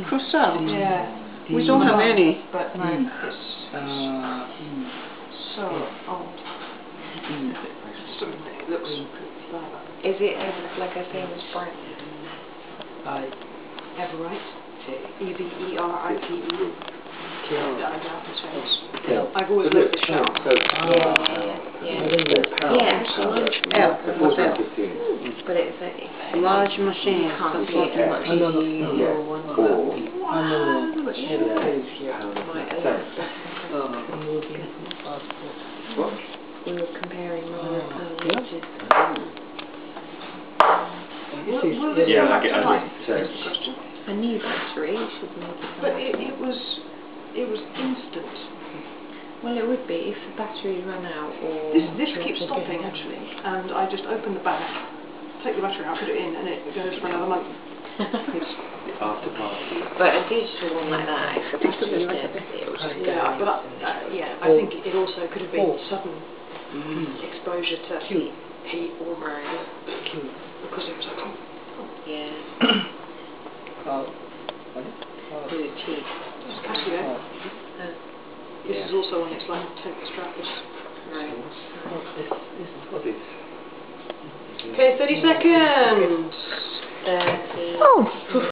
For sale? Yeah. We don't have any. But no, it's so old. Something that looks bad. Is it like a famous brand? Everite. Everite. I've always looked at shells. But it's a Large machine. can't be it much we were comparing mother and packages. Yeah, I get A new battery should make it. But it was instant. Well, it would be if the battery ran out or. This keeps stopping actually, and I just open the back, take the battery out, put it in, and it goes for another month. But a digital one like that, if the battery was dead, it would just go. Yeah, but I think it also could have been sudden exposure to heat or rain because it was so cold. Yeah. Really cheap. It's Casio. This is also on its like 10th Stratus. Right. Okay, 30 seconds. 30. Oh!